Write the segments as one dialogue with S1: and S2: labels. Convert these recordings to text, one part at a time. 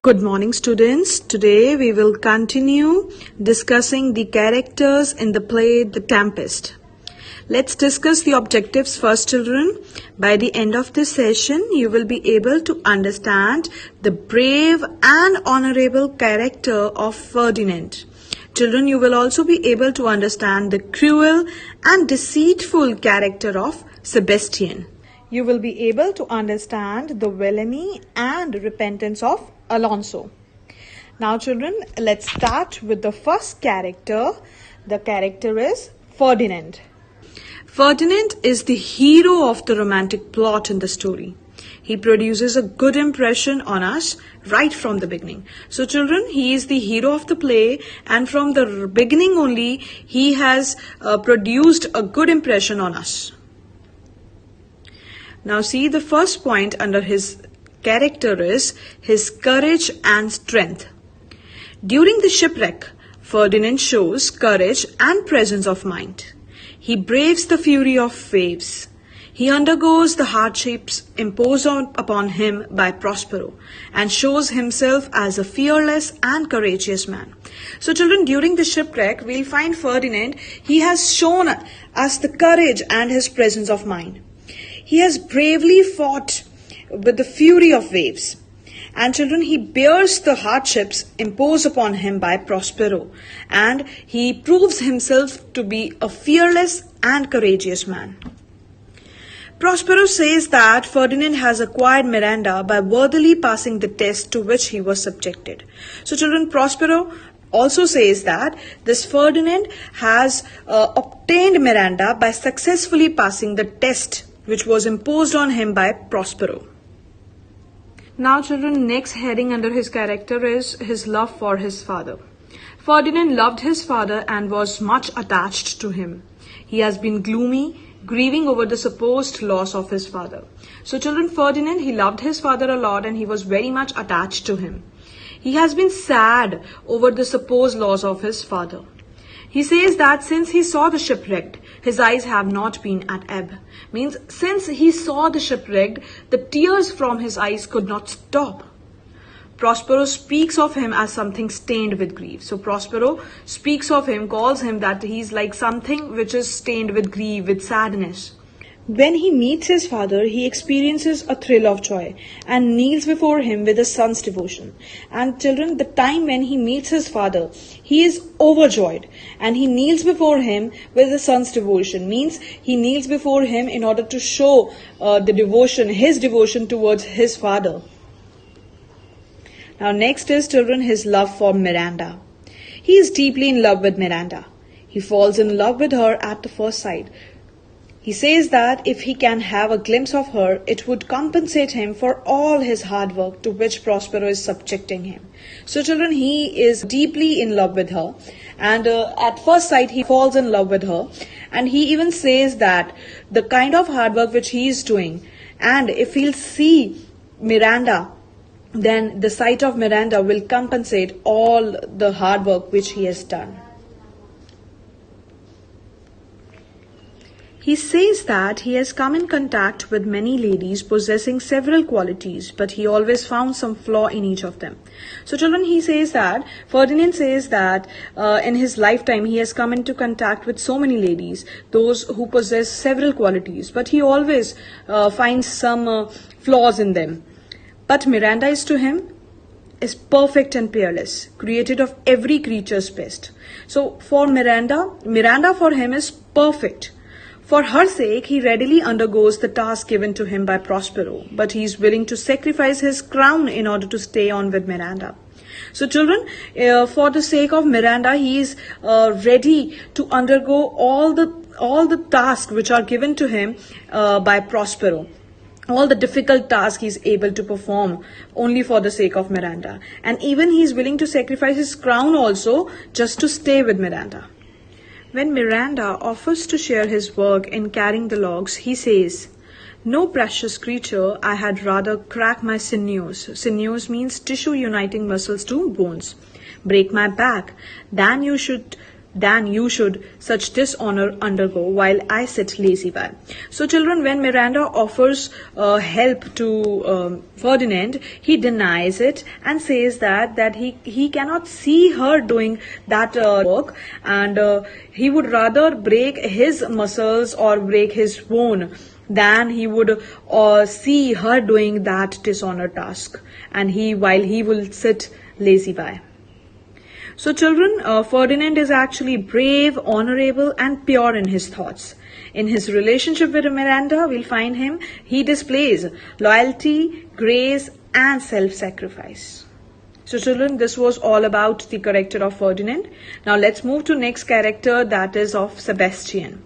S1: Good morning, students. Today we will continue discussing the characters in the play The Tempest. Let's discuss the objectives first, children. By the end of this session, you will be able to understand the brave and honorable character of Ferdinand. Children, you will also be able to understand the cruel and deceitful character of Sebastian. You will be able to understand the villainy and repentance of Alonso. Now children, let's start with the first character. The character is Ferdinand. Ferdinand is the hero of the romantic plot in the story. He produces a good impression on us right from the beginning. So children, he is the hero of the play, and from the beginning only he has produced a good impression on us. Now see, the first point under his character is his courage and strength. During the shipwreck, Ferdinand shows courage and presence of mind. He braves the fury of waves. He undergoes the hardships imposed upon him by Prospero and shows himself as a fearless and courageous man. So children, during the shipwreck, we'll find Ferdinand, he has shown us the courage and his presence of mind. He has bravely fought with the fury of waves. And children, he bears the hardships imposed upon him by Prospero, and he proves himself to be a fearless and courageous man. Prospero says that Ferdinand has acquired Miranda by worthily passing the test to which he was subjected. So children, Prospero also says that this Ferdinand has obtained Miranda by successfully passing the test which was imposed on him by Prospero. Now children, next heading under his character is his love for his father. Ferdinand loved his father and was much attached to him. He has been gloomy, grieving over the supposed loss of his father. So children, Ferdinand, he loved his father a lot and he was very much attached to him. He has been sad over the supposed loss of his father. He says that since he saw the shipwrecked, his eyes have not been at ebb. Means since he saw the shipwrecked, the tears from his eyes could not stop. Prospero speaks of him as something stained with grief. So Prospero speaks of him, calls him that he's like something which is stained with grief, with sadness. When he meets his father, he experiences a thrill of joy and kneels before him with a son's devotion. And children, the time when he meets his father, he is overjoyed and he kneels before him with a son's devotion. Means he kneels before him in order to show his devotion towards his father. Now next is, children, his love for Miranda. He is deeply in love with Miranda. He falls in love with her at the first sight. He says that if he can have a glimpse of her, it would compensate him for all his hard work to which Prospero is subjecting him. So children, he is deeply in love with her, and at first sight he falls in love with her, and he even says that the kind of hard work which he is doing, and if he'll see Miranda, then the sight of Miranda will compensate all the hard work which he has done. He says that he has come in contact with many ladies possessing several qualities, but he always found some flaw in each of them. So children, he says that, Ferdinand says that in his lifetime he has come into contact with so many ladies, those who possess several qualities, but he always finds some flaws in them. But Miranda is to him is perfect and peerless, created of every creature's best. So for Miranda for him is perfect. For her sake, he readily undergoes the task given to him by Prospero, but he is willing to sacrifice his crown in order to stay on with Miranda. So children, for the sake of Miranda, he is ready to undergo all the tasks which are given to him by Prospero. All the difficult tasks he is able to perform only for the sake of Miranda. And even he is willing to sacrifice his crown also just to stay with Miranda. When Miranda offers to share his work in carrying the logs, he says, "No precious creature, I had rather crack my sinews." Sinews means tissue uniting muscles to bones. "Break my back, than you should than you should such dishonor undergo while I sit lazy by. So children, when Miranda offers help to Ferdinand, he denies it and says that he cannot see her doing that work, and he would rather break his muscles or break his bone than he would see her doing that dishonor task, and while he will sit lazy by. So children, Ferdinand is actually brave, honorable and pure in his thoughts. In his relationship with Miranda, we'll find he displays loyalty, grace and self-sacrifice. So children, this was all about the character of Ferdinand. Now let's move to next character, that is of Sebastian.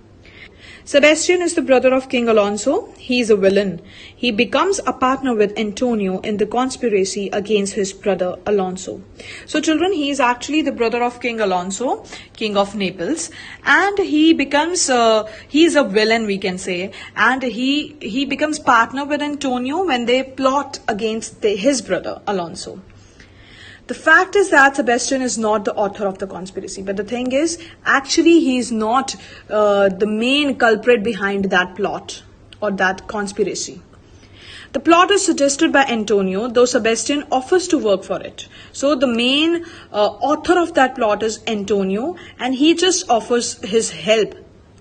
S1: Sebastian is the brother of King Alonso. He is a villain. He becomes a partner with Antonio in the conspiracy against his brother Alonso. So children, he is actually the brother of King Alonso, King of Naples, and he is a villain, we can say, and he becomes partner with Antonio when they plot against his brother Alonso. The fact is that Sebastian is not the author of the conspiracy, but the thing is, actually he is not the main culprit behind that plot or that conspiracy. The plot is suggested by Antonio, though Sebastian offers to work for it. So the main author of that plot is Antonio, and he just offers his help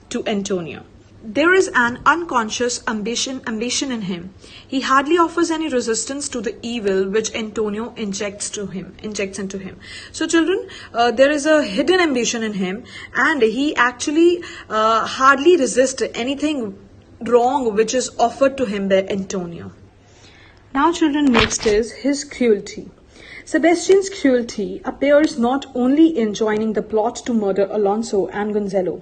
S1: to Antonio. There is an unconscious ambition in him. He hardly offers any resistance to the evil which Antonio injects into him. So children, there is a hidden ambition in him, and he actually hardly resists anything wrong which is offered to him by Antonio. Now children, next is his cruelty. Sebastian's cruelty appears not only in joining the plot to murder Alonso and Gonzalo.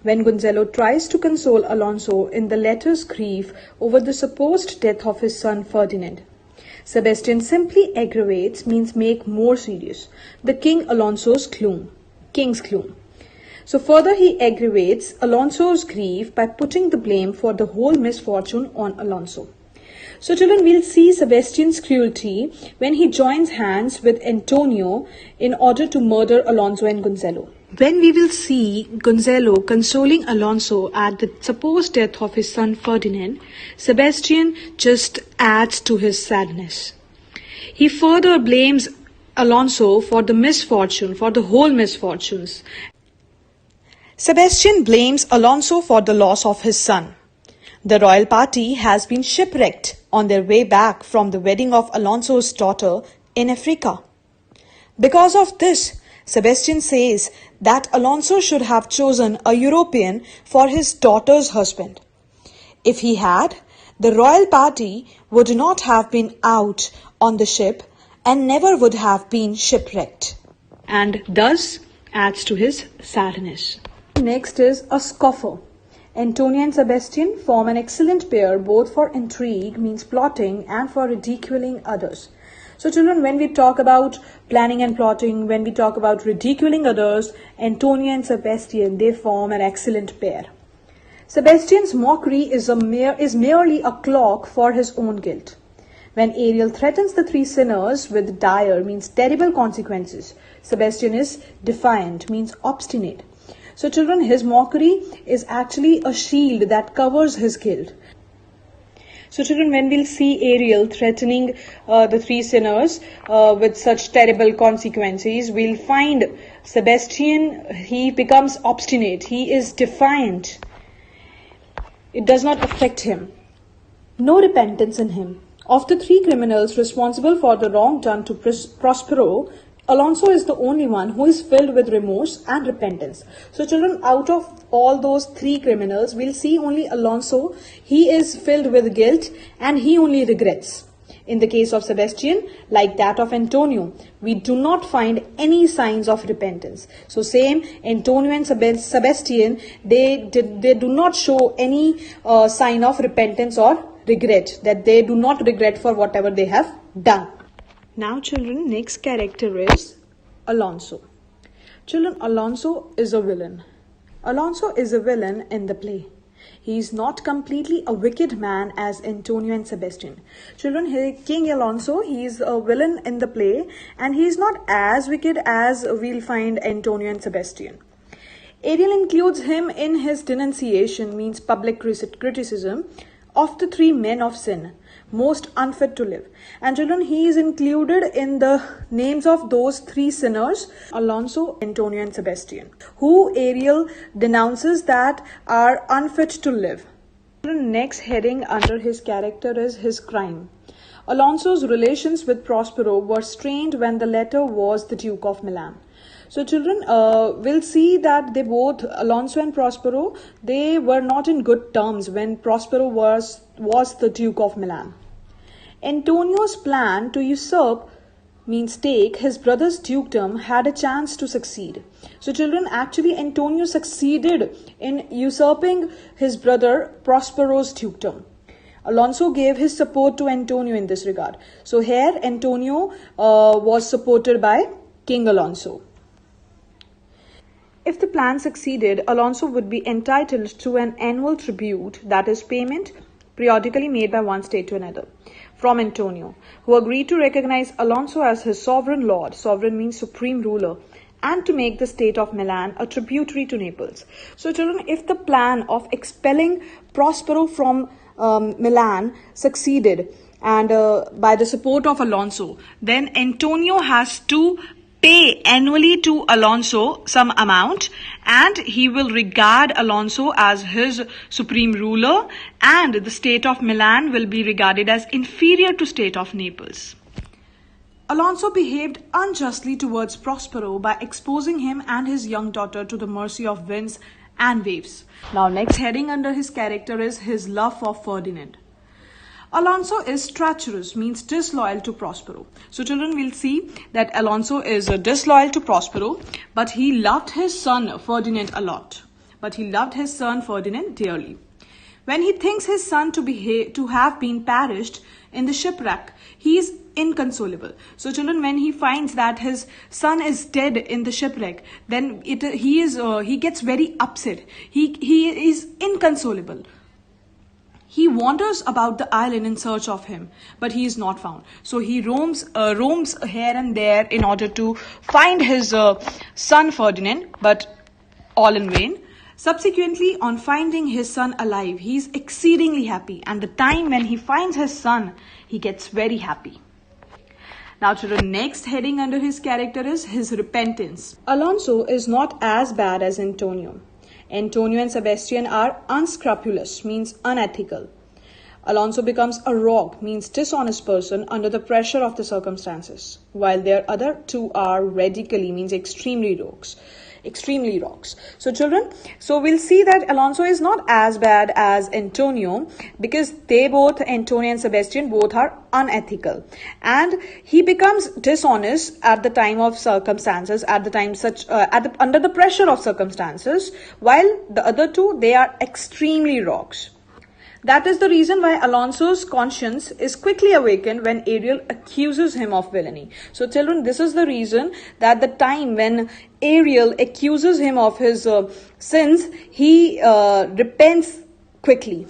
S1: When Gonzalo tries to console Alonso in the latter's grief over the supposed death of his son Ferdinand, Sebastian simply aggravates, means make more serious, the King Alonso's king's gloom. So further he aggravates Alonso's grief by putting the blame for the whole misfortune on Alonso. So children, we'll see Sebastian's cruelty when he joins hands with Antonio in order to murder Alonso and Gonzalo. When we will see Gonzalo consoling Alonso at the supposed death of his son Ferdinand, Sebastian just adds to his sadness. He further blames Alonso for the whole misfortunes. Sebastian blames Alonso for the loss of his son. The royal party has been shipwrecked on their way back from the wedding of Alonso's daughter in Africa. Because of this, Sebastian says that Alonso should have chosen a European for his daughter's husband. If he had, the royal party would not have been out on the ship and never would have been shipwrecked, and thus adds to his sadness. Next is a scoffer. Antonio and Sebastian form an excellent pair both for intrigue, means plotting, and for ridiculing others. So children, when we talk about planning and plotting, when we talk about ridiculing others, Antonio and Sebastian, they form an excellent pair. Sebastian's mockery is merely a cloak for his own guilt. When Ariel threatens the three sinners with dire, means terrible consequences, Sebastian is defiant, means obstinate. So children, his mockery is actually a shield that covers his guilt. So children, when we'll see Ariel threatening the three sinners with such terrible consequences, we'll find Sebastian, he becomes obstinate, he is defiant. It does not affect him. No repentance in him. Of the three criminals responsible for the wrong done to Prospero, Alonso is the only one who is filled with remorse and repentance. So children, out of all those three criminals, we'll see only Alonso. He is filled with guilt and he only regrets. In the case of Sebastian, like that of Antonio, we do not find any signs of repentance. So same, Antonio and Sebastian, they do not show any sign of repentance or regret, that they do not regret for whatever they have done. Now children, next character is Alonso. Children, Alonso is a villain. Alonso is a villain in the play. He is not completely a wicked man as Antonio and Sebastian. Children, King Alonso, he is a villain in the play, and he is not as wicked as we'll find Antonio and Sebastian. Ariel includes him in his denunciation, means public criticism, of the three men of sin, most unfit to live. And children, he is included in the names of those three sinners, Alonso, Antonio and Sebastian, who Ariel denounces that are unfit to live. Next heading under his character is his crime. Alonso's relations with Prospero were strained when the latter was the Duke of Milan. So children, will see that they both, Alonso and Prospero, they were not in good terms when Prospero was the Duke of Milan. Antonio's plan to usurp, means take, his brother's dukedom had a chance to succeed. So children, actually Antonio succeeded in usurping his brother Prospero's dukedom. Alonso gave his support to Antonio in this regard. So here Antonio was supported by King Alonso. If the plan succeeded, Alonso would be entitled to an annual tribute, that is payment periodically made by one state to another, from Antonio, who agreed to recognize Alonso as his sovereign lord, sovereign means supreme ruler, and to make the state of Milan a tributary to Naples. So children, if the plan of expelling Prospero from Milan succeeded, and by the support of Alonso, then Antonio has to pay annually to Alonso some amount, and he will regard Alonso as his supreme ruler, and the state of Milan will be regarded as inferior to state of Naples. Alonso behaved unjustly towards Prospero by exposing him and his young daughter to the mercy of winds and waves. Now next heading under his character is his love for Ferdinand. Alonso is treacherous, means disloyal to Prospero. So children, will see that Alonso is disloyal to Prospero, but he loved his son Ferdinand a lot. But he loved his son Ferdinand dearly. When he thinks his son to have been perished in the shipwreck, he is inconsolable. So children, when he finds that his son is dead in the shipwreck, then he gets very upset. He is inconsolable. He wanders about the island in search of him, but he is not found. So he roams here and there in order to find his son Ferdinand, but all in vain. Subsequently, on finding his son alive, he is exceedingly happy. And the time when he finds his son, he gets very happy. Now children, next heading under his character is his repentance. Alonso is not as bad as Antonio. Antonio and Sebastian are unscrupulous, means unethical. Alonso becomes a rogue, means dishonest person under the pressure of the circumstances, while their other two are radically, means extremely rogues. So children, so we'll see that Alonso is not as bad as Antonio, because they both, Antonio and Sebastian, both are unethical, and he becomes dishonest at the time of circumstances, at the time under the pressure of circumstances, while the other two, they are extremely rogues. That is the reason why Alonso's conscience is quickly awakened when Ariel accuses him of villainy. So children, this is the reason that the time when Ariel accuses him of his sins, he repents quickly.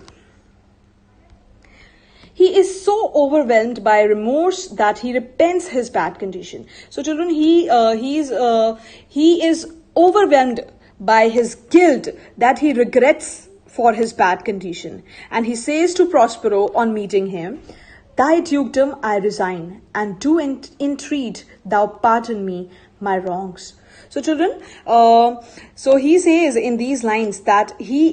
S1: He is so overwhelmed by remorse that he repents his bad condition. So children, he is overwhelmed by his guilt that he regrets for his bad condition, and he says to Prospero on meeting him, "Thy dukedom I resign, and do entreat thou pardon me my wrongs." So children, so he says in these lines that he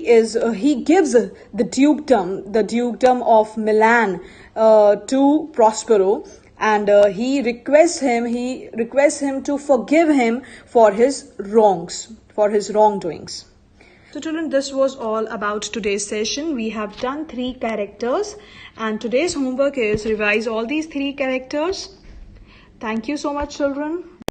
S1: gives the dukedom of Milan to Prospero, and he requests him to forgive him for his wrongs, for his wrongdoings. So children, this was all about today's session. We have done 3 characters, and today's homework is revise all these 3 characters. Thank you so much, children.